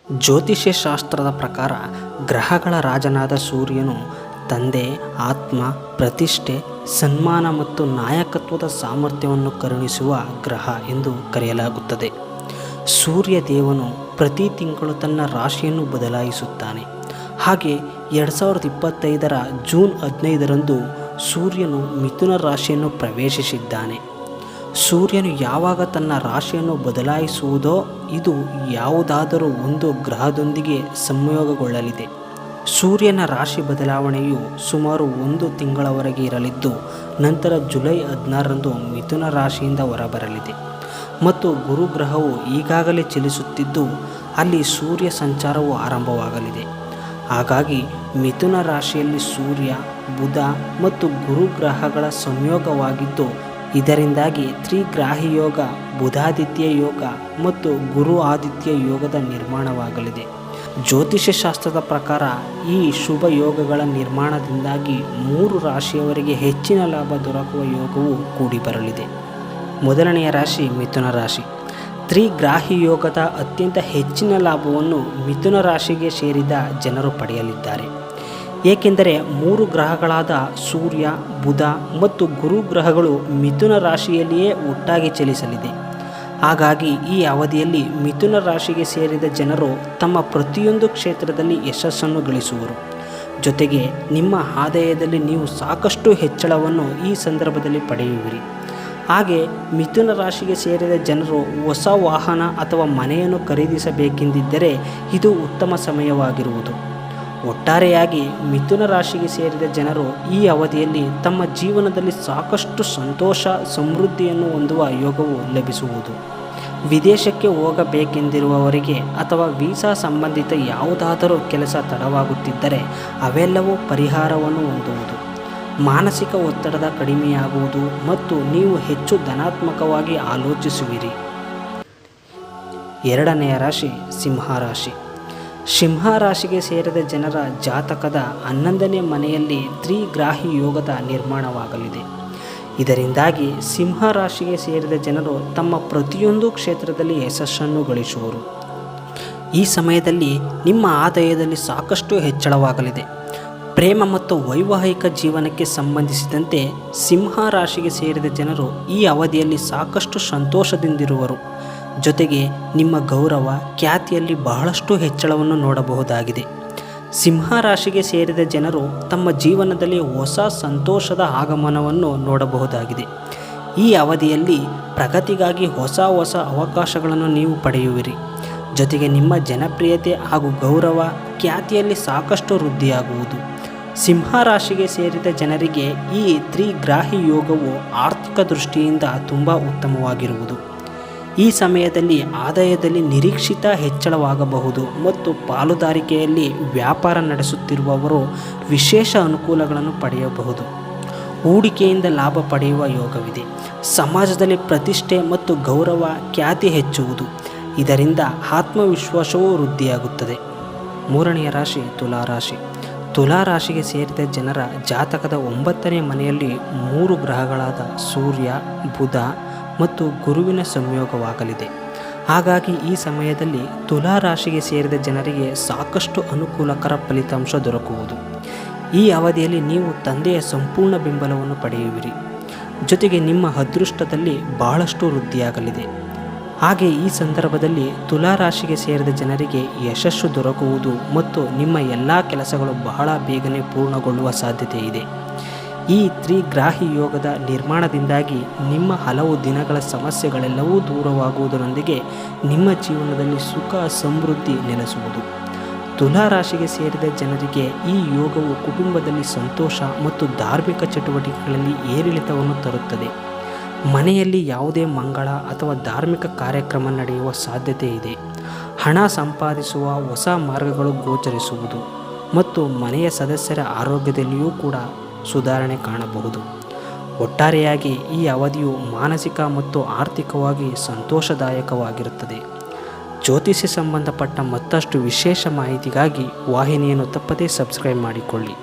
ಜ್ಯೋತಿಷ್ಯ ಶಾಸ್ತ್ರದ ಪ್ರಕಾರ ಗ್ರಹಗಳ ರಾಜನಾದ ಸೂರ್ಯನು ತಂದೆ, ಆತ್ಮ, ಪ್ರತಿಷ್ಠೆ, ಸನ್ಮಾನ ಮತ್ತು ನಾಯಕತ್ವದ ಸಾಮರ್ಥ್ಯವನ್ನು ಕರುಣಿಸುವ ಗ್ರಹ ಎಂದು ಕರೆಯಲಾಗುತ್ತದೆ. ಸೂರ್ಯ ದೇವನು ಪ್ರತಿ ತಿಂಗಳು ತನ್ನ ರಾಶಿಯನ್ನು ಬದಲಾಯಿಸುತ್ತಾನೆ. ಹಾಗೆ 2025ರ ಜೂನ್ 15ರಂದು ಸೂರ್ಯನು ಮಿಥುನ ರಾಶಿಯನ್ನು ಪ್ರವೇಶಿಸಿದ್ದಾನೆ. ಸೂರ್ಯನು ಯಾವಾಗ ತನ್ನ ರಾಶಿಯನ್ನು ಬದಲಾಯಿಸುವುದೋ ಇದು ಯಾವುದಾದರೂ ಒಂದು ಗ್ರಹದೊಂದಿಗೆ ಸಂಯೋಗಗೊಳ್ಳಲಿದೆ. ಸೂರ್ಯನ ರಾಶಿ ಬದಲಾವಣೆಯು ಸುಮಾರು 1 ತಿಂಗಳವರೆಗೆ ಇರಲಿದ್ದು, ನಂತರ ಜುಲೈ 16ರಂದು ಮಿಥುನ ರಾಶಿಯಿಂದ ಹೊರಬರಲಿದೆ ಮತ್ತು ಗುರುಗ್ರಹವು ಈಗಾಗಲೇ ಚಲಿಸುತ್ತಿದ್ದು ಅಲ್ಲಿ ಸೂರ್ಯ ಸಂಚಾರವು ಆರಂಭವಾಗಲಿದೆ. ಹಾಗಾಗಿ ಮಿಥುನ ರಾಶಿಯಲ್ಲಿ ಸೂರ್ಯ, ಬುಧ ಮತ್ತು ಗುರುಗ್ರಹಗಳ ಸಂಯೋಗವಾಗಿದ್ದು, ಇದರಿಂದಾಗಿ ತ್ರಿಗ್ರಾಹಿ ಯೋಗ, ಬುಧಾದಿತ್ಯ ಯೋಗ ಮತ್ತು ಗುರು ಆದಿತ್ಯ ಯೋಗದ ನಿರ್ಮಾಣವಾಗಲಿದೆ. ಜ್ಯೋತಿಷ್ಯ ಶಾಸ್ತ್ರದ ಪ್ರಕಾರ ಈ ಶುಭ ಯೋಗಗಳ ನಿರ್ಮಾಣದಿಂದಾಗಿ 3 ರಾಶಿಯವರಿಗೆ ಹೆಚ್ಚಿನ ಲಾಭ ದೊರಕುವ ಯೋಗವು ಕೂಡಿಬರಲಿದೆ. ಮೊದಲನೆಯ ರಾಶಿ ಮಿಥುನ ರಾಶಿ. ತ್ರಿಗ್ರಾಹಿ ಯೋಗದ ಅತ್ಯಂತ ಹೆಚ್ಚಿನ ಲಾಭವನ್ನು ಮಿಥುನ ರಾಶಿಗೆ ಸೇರಿದ ಜನರು ಪಡೆಯಲಿದ್ದಾರೆ. ಏಕೆಂದರೆ 3 ಗ್ರಹಗಳಾದ ಸೂರ್ಯ, ಬುಧ ಮತ್ತು ಗುರುಗ್ರಹಗಳು ಮಿಥುನ ರಾಶಿಯಲ್ಲಿಯೇ ಒಟ್ಟಾಗಿ ಚಲಿಸಲಿದೆ. ಹಾಗಾಗಿ ಈ ಅವಧಿಯಲ್ಲಿ ಮಿಥುನ ರಾಶಿಗೆ ಸೇರಿದ ಜನರು ತಮ್ಮ ಪ್ರತಿಯೊಂದು ಕ್ಷೇತ್ರದಲ್ಲಿ ಯಶಸ್ಸನ್ನು ಗಳಿಸುವರು. ಜೊತೆಗೆ ನಿಮ್ಮ ಆದಾಯದಲ್ಲಿ ನೀವು ಸಾಕಷ್ಟು ಹೆಚ್ಚಳವನ್ನು ಈ ಸಂದರ್ಭದಲ್ಲಿ ಪಡೆಯುವಿರಿ. ಹಾಗೆ ಮಿಥುನ ರಾಶಿಗೆ ಸೇರಿದ ಜನರು ಹೊಸ ವಾಹನ ಅಥವಾ ಮನೆಯನ್ನು ಖರೀದಿಸಬೇಕೆಂದಿದ್ದರೆ ಇದು ಉತ್ತಮ ಸಮಯವಾಗಿರುವುದು. ಒಟ್ಟಾರೆಯಾಗಿ ಮಿಥುನ ರಾಶಿಗೆ ಸೇರಿದ ಜನರು ಈ ಅವಧಿಯಲ್ಲಿ ತಮ್ಮ ಜೀವನದಲ್ಲಿ ಸಾಕಷ್ಟು ಸಂತೋಷ, ಸಮೃದ್ಧಿಯನ್ನು ಹೊಂದುವ ಯೋಗವು ಲಭಿಸುವುದು. ವಿದೇಶಕ್ಕೆ ಹೋಗಬೇಕೆಂದಿರುವವರಿಗೆ ಅಥವಾ ವೀಸಾ ಸಂಬಂಧಿತ ಯಾವುದಾದರೂ ಕೆಲಸ ತಡವಾಗುತ್ತಿದ್ದರೆ ಅವೆಲ್ಲವೂ ಪರಿಹಾರವನ್ನು ಹೊಂದುವುದು. ಮಾನಸಿಕ ಒತ್ತಡದ ಕಡಿಮೆಯಾಗುವುದು ಮತ್ತು ನೀವು ಹೆಚ್ಚು ಧನಾತ್ಮಕವಾಗಿ ಆಲೋಚಿಸುವಿರಿ. ಎರಡನೆಯ ರಾಶಿ ಸಿಂಹರಾಶಿ. ಸಿಂಹರಾಶಿಗೆ ಸೇರಿದ ಜನರ ಜಾತಕದ 11ನೇ ಮನೆಯಲ್ಲಿ ತ್ರಿಗ್ರಾಹಿ ಯೋಗದ ನಿರ್ಮಾಣವಾಗಲಿದೆ. ಇದರಿಂದಾಗಿ ಸಿಂಹರಾಶಿಗೆ ಸೇರಿದ ಜನರು ತಮ್ಮ ಪ್ರತಿಯೊಂದು ಕ್ಷೇತ್ರದಲ್ಲಿ ಯಶಸ್ಸನ್ನು ಗಳಿಸುವರು. ಈ ಸಮಯದಲ್ಲಿ ನಿಮ್ಮ ಆದಾಯದಲ್ಲಿ ಸಾಕಷ್ಟು ಹೆಚ್ಚಳವಾಗಲಿದೆ. ಪ್ರೇಮ ಮತ್ತು ವೈವಾಹಿಕ ಜೀವನಕ್ಕೆ ಸಂಬಂಧಿಸಿದಂತೆ ಸಿಂಹ ರಾಶಿಗೆ ಸೇರಿದ ಜನರು ಈ ಅವಧಿಯಲ್ಲಿ ಸಾಕಷ್ಟು ಸಂತೋಷದಿಂದಿರುವರು. ಜೊತೆಗೆ ನಿಮ್ಮ ಗೌರವ, ಖ್ಯಾತಿಯಲ್ಲಿ ಬಹಳಷ್ಟು ಹೆಚ್ಚಳವನ್ನು ನೋಡಬಹುದಾಗಿದೆ. ಸಿಂಹ ರಾಶಿಗೆ ಸೇರಿದ ಜನರು ತಮ್ಮ ಜೀವನದಲ್ಲಿ ಹೊಸ ಸಂತೋಷದ ಆಗಮನವನ್ನು ನೋಡಬಹುದಾಗಿದೆ. ಈ ಅವಧಿಯಲ್ಲಿ ಪ್ರಗತಿಗಾಗಿ ಹೊಸ ಅವಕಾಶಗಳನ್ನು ನೀವು ಪಡೆಯುವಿರಿ. ಜೊತೆಗೆ ನಿಮ್ಮ ಜನಪ್ರಿಯತೆ ಹಾಗೂ ಗೌರವ, ಖ್ಯಾತಿಯಲ್ಲಿ ಸಾಕಷ್ಟು ವೃದ್ಧಿಯಾಗುವುದು. ಸಿಂಹ ರಾಶಿಗೆ ಸೇರಿದ ಜನರಿಗೆ ಈ ತ್ರಿಗ್ರಾಹಿ ಯೋಗವು ಆರ್ಥಿಕ ದೃಷ್ಟಿಯಿಂದ ತುಂಬ ಉತ್ತಮವಾಗಿರುವುದು. ಈ ಸಮಯದಲ್ಲಿ ಆದಾಯದಲ್ಲಿ ನಿರೀಕ್ಷಿತ ಹೆಚ್ಚಳವಾಗಬಹುದು ಮತ್ತು ಪಾಲುದಾರಿಕೆಯಲ್ಲಿ ವ್ಯಾಪಾರ ನಡೆಸುತ್ತಿರುವವರು ವಿಶೇಷ ಅನುಕೂಲಗಳನ್ನು ಪಡೆಯಬಹುದು. ಹೂಡಿಕೆಯಿಂದ ಲಾಭ ಪಡೆಯುವ ಯೋಗವಿದೆ. ಸಮಾಜದಲ್ಲಿ ಪ್ರತಿಷ್ಠೆ ಮತ್ತು ಗೌರವ, ಖ್ಯಾತಿ ಹೆಚ್ಚುವುದು. ಇದರಿಂದ ಆತ್ಮವಿಶ್ವಾಸವೂ ವೃದ್ಧಿಯಾಗುತ್ತದೆ. ಮೂರನೆಯ ರಾಶಿ ತುಲಾರಾಶಿ. ತುಲಾರಾಶಿಗೆ ಸೇರಿದ ಜನರ ಜಾತಕದ 9ನೇ ಮನೆಯಲ್ಲಿ 3 ಗ್ರಹಗಳಾದ ಸೂರ್ಯ, ಬುಧ ಮತ್ತು ಗುರುವಿನ ಸಂಯೋಗವಾಗಲಿದೆ. ಹಾಗಾಗಿ ಈ ಸಮಯದಲ್ಲಿ ತುಲಾರಾಶಿಗೆ ಸೇರಿದ ಜನರಿಗೆ ಸಾಕಷ್ಟು ಅನುಕೂಲಕರ ಫಲಿತಾಂಶ ದೊರಕುವುದು. ಈ ಅವಧಿಯಲ್ಲಿ ನೀವು ತಂದೆಯ ಸಂಪೂರ್ಣ ಬೆಂಬಲವನ್ನು ಪಡೆಯುವಿರಿ. ಜೊತೆಗೆ ನಿಮ್ಮ ಅದೃಷ್ಟದಲ್ಲಿ ಬಹಳಷ್ಟು ವೃದ್ಧಿಯಾಗಲಿದೆ. ಹಾಗೆ ಈ ಸಂದರ್ಭದಲ್ಲಿ ತುಲಾರಾಶಿಗೆ ಸೇರಿದ ಜನರಿಗೆ ಯಶಸ್ಸು ದೊರಕುವುದು ಮತ್ತು ನಿಮ್ಮ ಎಲ್ಲ ಕೆಲಸಗಳು ಬಹಳ ಬೇಗನೆ ಪೂರ್ಣಗೊಳ್ಳುವ ಸಾಧ್ಯತೆ ಇದೆ. ಈ ತ್ರಿಗ್ರಾಹಿ ಯೋಗದ ನಿರ್ಮಾಣದಿಂದಾಗಿ ನಿಮ್ಮ ಹಲವು ದಿನಗಳ ಸಮಸ್ಯೆಗಳೆಲ್ಲವೂ ದೂರವಾಗುವುದರೊಂದಿಗೆ ನಿಮ್ಮ ಜೀವನದಲ್ಲಿ ಸುಖ, ಸಮೃದ್ಧಿ ನೆಲೆಸುವುದು. ತುಲಾರಾಶಿಗೆ ಸೇರಿದ ಜನರಿಗೆ ಈ ಯೋಗವು ಕುಟುಂಬದಲ್ಲಿ ಸಂತೋಷ ಮತ್ತು ಧಾರ್ಮಿಕ ಚಟುವಟಿಕೆಗಳಲ್ಲಿ ಏರಿಳಿತವನ್ನು ತರುತ್ತದೆ. ಮನೆಯಲ್ಲಿ ಯಾವುದೇ ಮಂಗಳ ಅಥವಾ ಧಾರ್ಮಿಕ ಕಾರ್ಯಕ್ರಮ ನಡೆಯುವ ಸಾಧ್ಯತೆ ಇದೆ. ಹಣ ಸಂಪಾದಿಸುವ ಹೊಸ ಮಾರ್ಗಗಳು ಗೋಚರಿಸುವುದು ಮತ್ತು ಮನೆಯ ಸದಸ್ಯರ ಆರೋಗ್ಯದಲ್ಲಿಯೂ ಕೂಡ ಸುಧಾರಣೆ ಕಾಣಬಹುದು. ಒಟ್ಟಾರೆಯಾಗಿ ಈ ಅವಧಿಯು ಮಾನಸಿಕ ಮತ್ತು ಆರ್ಥಿಕವಾಗಿ ಸಂತೋಷದಾಯಕವಾಗಿರುತ್ತದೆ. ಜ್ಯೋತಿಷ್ಯ ಸಂಬಂಧಪಟ್ಟ ಮತ್ತಷ್ಟು ವಿಶೇಷ ಮಾಹಿತಿಗಾಗಿ ವಾಹಿನಿಯನ್ನು ತಪ್ಪದೇ ಸಬ್ಸ್ಕ್ರೈಬ್ ಮಾಡಿಕೊಳ್ಳಿ.